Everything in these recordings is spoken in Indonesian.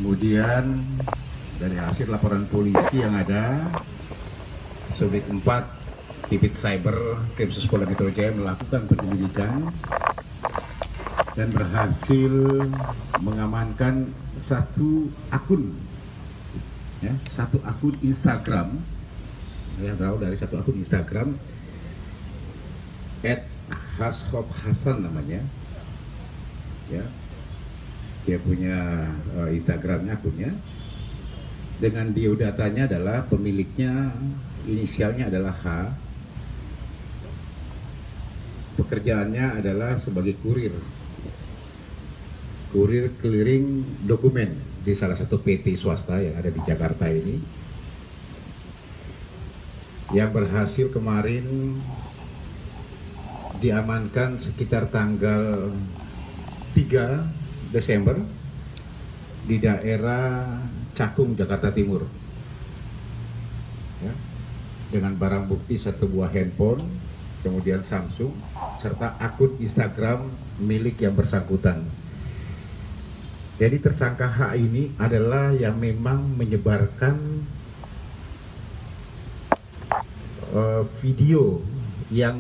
Kemudian dari hasil laporan polisi yang ada, Subdit 4 Tipit Cyber Krimsus Polda Metro Jaya melakukan penyelidikan dan berhasil mengamankan satu akun Instagram, ya, berawal dari satu akun Instagram @hashophasan namanya, ya. Dia punya Instagramnya, akunnya, dengan biodatanya adalah pemiliknya inisialnya adalah H, pekerjaannya adalah sebagai kurir keliling dokumen di salah satu PT swasta yang ada di Jakarta ini, yang berhasil kemarin diamankan sekitar tanggal 3 Desember di daerah Cakung, Jakarta Timur, ya, dengan barang bukti satu buah handphone, kemudian Samsung, serta akun Instagram milik yang bersangkutan. Jadi tersangka H ini adalah yang memang menyebarkan video yang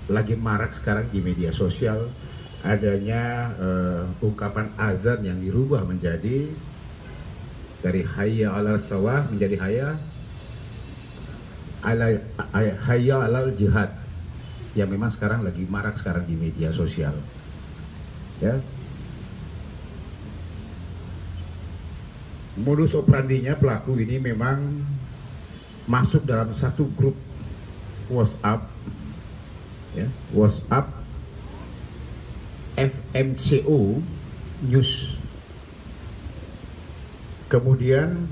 lagi marak sekarang di media sosial, adanya ungkapan azan yang dirubah menjadi dari hayya 'alal shalah menjadi hayya 'alal jihad, yang memang sekarang lagi marak sekarang di media sosial, ya. Modus operandinya pelaku ini memang masuk dalam satu grup WhatsApp, ya, WhatsApp FMCO News. Kemudian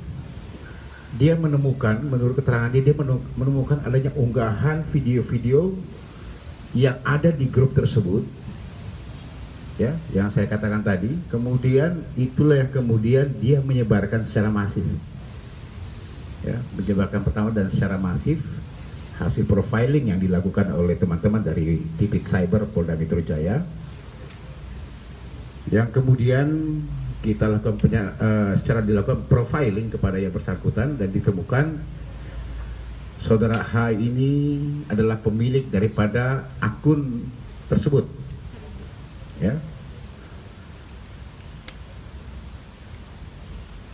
dia menemukan, menurut keterangan dia menemukan adanya unggahan video-video yang ada di grup tersebut, ya, yang saya katakan tadi. Kemudian itulah yang kemudian dia menyebarkan secara masif, ya, menyebarkan pertama dan secara masif hasil profiling yang dilakukan oleh teman-teman dari Tipit Cyber Polda Metro Jaya, yang kemudian kita lakukan secara dilakukan profiling kepada yang bersangkutan, dan ditemukan saudara H ini adalah pemilik daripada akun tersebut, ya.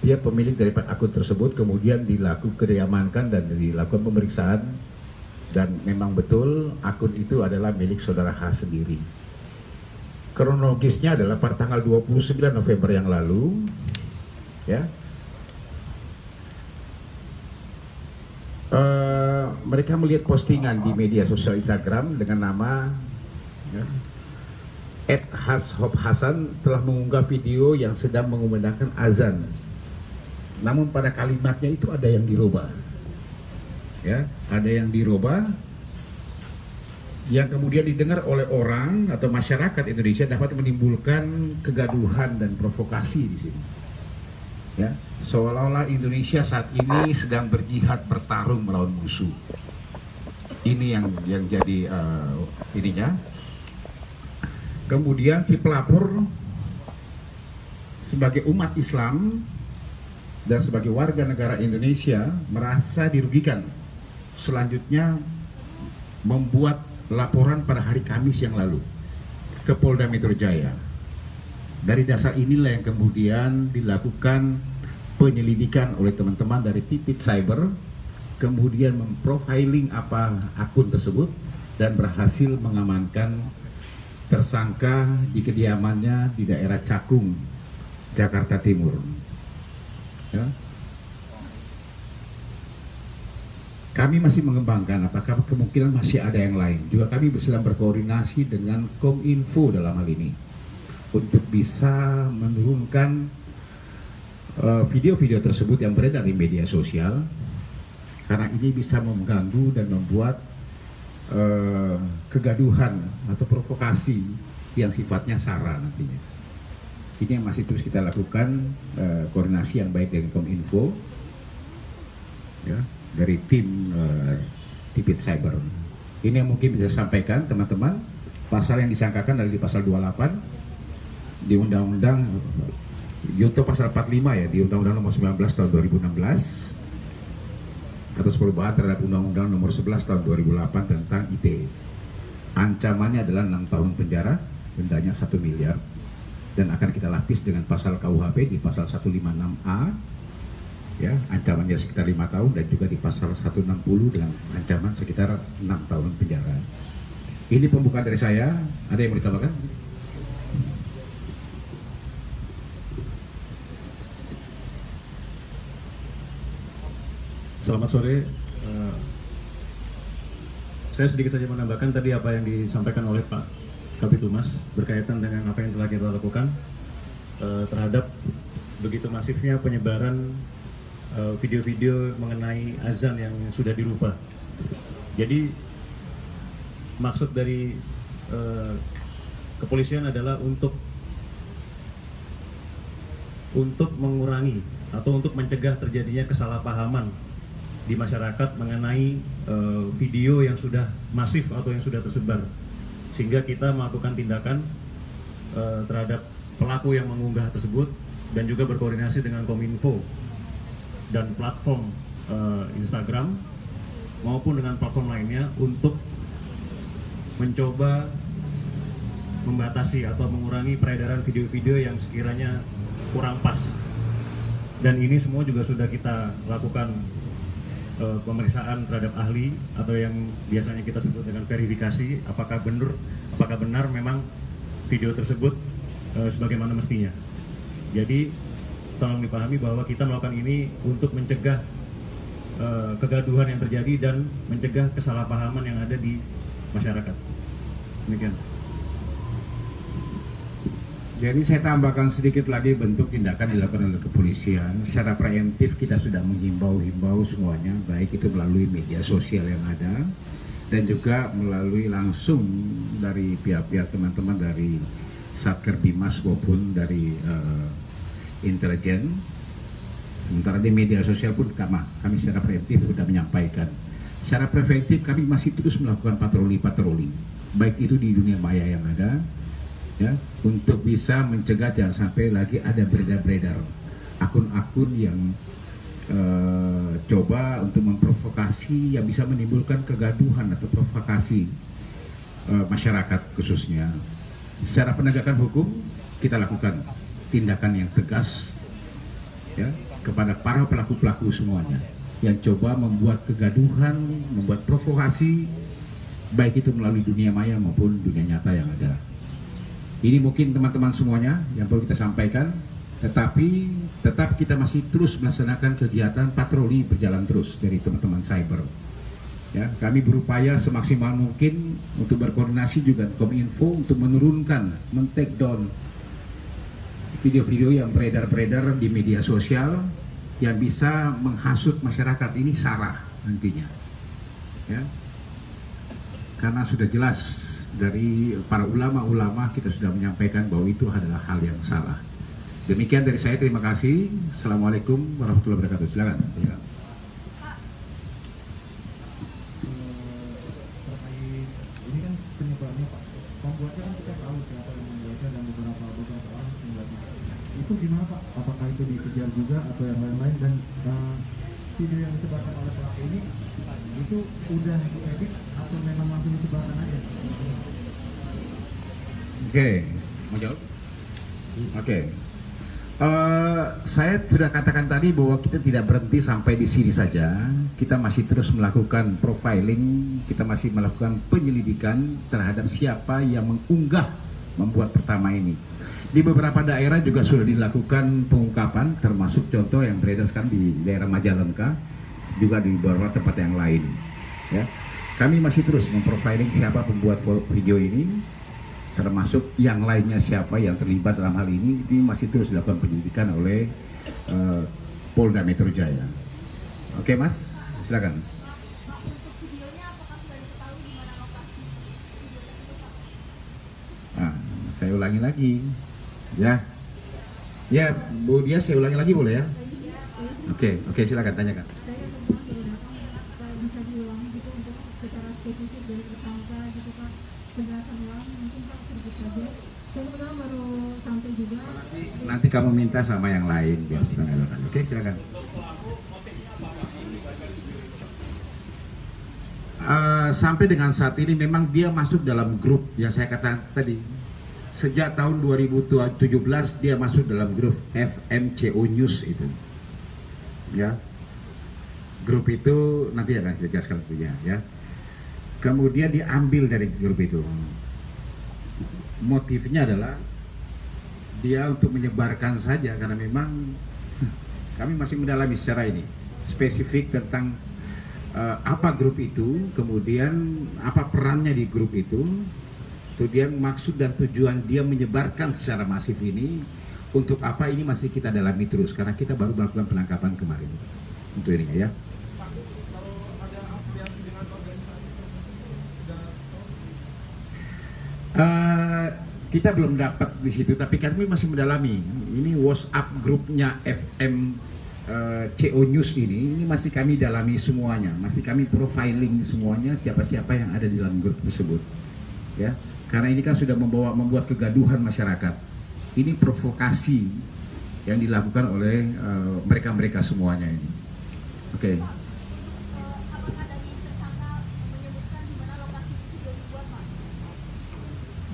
Dia pemilik daripada akun tersebut, kemudian diamankan dan dilakukan pemeriksaan, dan memang betul akun itu adalah milik saudara H sendiri. Kronologisnya adalah pada tanggal 29 November yang lalu, ya, mereka melihat postingan di media sosial Instagram dengan nama, ya, @hashophasan telah mengunggah video yang sedang mengumandangkan azan. Namun pada kalimatnya itu ada yang dirubah, ya, ada yang dirubah, yang kemudian didengar oleh orang atau masyarakat Indonesia dapat menimbulkan kegaduhan dan provokasi di sini, ya, seolah-olah Indonesia saat ini sedang berjihad, bertarung melawan musuh. Ini yang jadi ininya. Kemudian si pelapor sebagai umat Islam dan sebagai warga negara Indonesia merasa dirugikan, selanjutnya membuat laporan pada hari Kamis yang lalu ke Polda Metro Jaya. Dari dasar inilah yang kemudian dilakukan penyelidikan oleh teman-teman dari Tipit Cyber, kemudian memprofiling apa akun tersebut dan berhasil mengamankan tersangka di kediamannya di daerah Cakung, Jakarta Timur, ya. Kami masih mengembangkan apakah kemungkinan masih ada yang lain. Juga kami sedang berkoordinasi dengan Kominfo dalam hal ini untuk bisa menurunkan video-video tersebut yang beredar di media sosial, karena ini bisa mengganggu dan membuat kegaduhan atau provokasi yang sifatnya sara nantinya. Ini yang masih terus kita lakukan koordinasi yang baik dengan Kominfo, ya, dari tim Tipit Cyber. Ini yang mungkin bisa sampaikan teman-teman. Pasal yang disangkakan adalah di pasal 28 di Undang-Undang Junto pasal 45 ya di Undang-Undang Nomor 19 Tahun 2016 atas perubahan terhadap Undang-Undang Nomor 11 Tahun 2008 tentang ITE. Ancamannya adalah 6 tahun penjara, dendanya 1 miliar, dan akan kita lapis dengan pasal KUHP di pasal 156A, ya, ancamannya sekitar 5 tahun, dan juga di pasal 160 dengan ancaman sekitar 6 tahun penjara. Ini pembukaan dari saya. Ada yang mau ditambahkan? Selamat sore. Saya sedikit saja menambahkan tadi apa yang disampaikan oleh Pak Kabitumas berkaitan dengan apa yang telah kita lakukan terhadap begitu masifnya penyebaran video-video mengenai azan yang sudah dirubah. Jadi maksud dari kepolisian adalah untuk mengurangi atau untuk mencegah terjadinya kesalahpahaman di masyarakat mengenai video yang sudah masif atau yang sudah tersebar, sehingga kita melakukan tindakan terhadap pelaku yang mengunggah tersebut dan juga berkoordinasi dengan Kominfo dan platform Instagram maupun dengan platform lainnya untuk mencoba membatasi atau mengurangi peredaran video-video yang sekiranya kurang pas. Dan ini semua juga sudah kita lakukan pemeriksaan terhadap ahli atau yang biasanya kita sebut dengan verifikasi, apakah benar memang video tersebut sebagaimana mestinya. Jadi tolong dipahami bahwa kita melakukan ini untuk mencegah kegaduhan yang terjadi dan mencegah kesalahpahaman yang ada di masyarakat. Demikian. Jadi saya tambahkan sedikit lagi bentuk tindakan dilakukan oleh kepolisian. Secara preemptif kita sudah menghimbau semuanya, baik itu melalui media sosial yang ada dan juga melalui langsung dari pihak-pihak teman-teman dari Satker Bimas maupun dari intelijen. Sementara di media sosial pun kami secara preemptif sudah menyampaikan. Secara preventif kami masih terus melakukan patroli, baik itu di dunia maya yang ada, ya, untuk bisa mencegah jangan sampai lagi ada beredar-beredar akun-akun yang coba untuk memprovokasi yang bisa menimbulkan kegaduhan atau provokasi masyarakat khususnya. Secara penegakan hukum kita lakukan tindakan yang tegas, ya, kepada para pelaku-pelaku semuanya yang coba membuat kegaduhan, membuat provokasi, baik itu melalui dunia maya maupun dunia nyata yang ada. Ini mungkin teman-teman semuanya yang perlu kita sampaikan, tetapi tetap kita masih terus melaksanakan kegiatan patroli berjalan terus dari teman-teman cyber. Ya, kami berupaya semaksimal mungkin untuk berkoordinasi juga dengan Kominfo untuk menurunkan, men-take down video-video yang beredar-beredar di media sosial yang bisa menghasut masyarakat. Ini sarah nantinya, ya, karena sudah jelas dari para ulama-ulama kita sudah menyampaikan bahwa itu adalah hal yang salah. Demikian dari saya, terima kasih. Assalamualaikum warahmatullahi wabarakatuh. Silakan. Ya. Ini kan penyebarannya Pak, pembuatnya kan kita tahu siapa yang membuatnya dan beberapa orang membuatnya. Itu gimana Pak? Apakah itu dikejar juga atau yang lain-lain, dan video yang disebarkan oleh pelaku ini itu udah diedit atau memang langsung disebarkan aja? Oke, mau jawab? Oke. Saya sudah katakan tadi bahwa kita tidak berhenti sampai di sini saja. Kita masih terus melakukan profiling, kita masih melakukan penyelidikan terhadap siapa yang mengunggah membuat pertama ini. Di beberapa daerah juga sudah dilakukan pengungkapan, termasuk contoh yang beredar sekarang di daerah Majalengka, juga di beberapa tempat yang lain. Ya, kami masih terus memprofiling siapa pembuat video ini, termasuk yang lainnya siapa yang terlibat dalam hal ini masih terus dilakukan penyelidikan oleh Polda Metro Jaya. Oke Mas, silakan. Nah, saya ulangi lagi, ya, ya Bu Dia, saya ulangi lagi boleh ya? Oke, silakan tanyakan. Bisa diulangi gitu untuk secara spesifik dari tersangka gitu Pak, penjelasan ulang mungkin Pak sedikit saja. Saya kebetulan baru sampai sampai juga Nanti kamu minta sama yang lain biar sudah elokkan. Oke, silakan. Sampai dengan saat ini memang dia masuk dalam grup yang saya katakan tadi. Sejak tahun 2017 dia masuk dalam grup FMCO News itu. Ya. Grup itu nanti akan dijelaskan punya ya. Kemudian diambil dari grup itu. Motifnya adalah dia untuk menyebarkan saja karena memang kami masih mendalami secara ini spesifik tentang apa grup itu, kemudian apa perannya di grup itu, kemudian maksud dan tujuan dia menyebarkan secara masif ini untuk apa, ini masih kita dalami terus karena kita baru melakukan penangkapan kemarin untuk ini ya. Kita belum dapat di situ, tapi kami masih mendalami. Ini WhatsApp grupnya FM CO News ini masih kami dalami semuanya, masih kami profiling semuanya siapa-siapa yang ada di dalam grup tersebut, ya. Karena ini kan sudah membuat kegaduhan masyarakat. Ini provokasi yang dilakukan oleh mereka-mereka semuanya ini. Oke.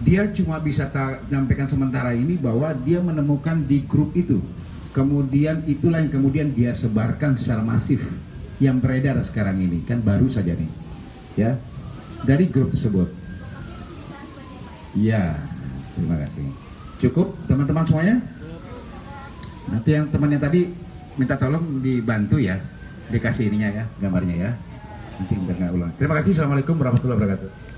Dia cuma bisa menyampaikan sementara ini bahwa dia menemukan di grup itu. Kemudian itulah yang kemudian dia sebarkan secara masif yang beredar sekarang ini, kan baru saja nih, ya, dari grup tersebut. Ya, terima kasih. Cukup teman-teman semuanya. Nanti yang temannya tadi minta tolong dibantu ya, dikasih ininya ya, gambarnya ya. Nanti biar nggak ulang. Terima kasih. Assalamualaikum warahmatullahi wabarakatuh.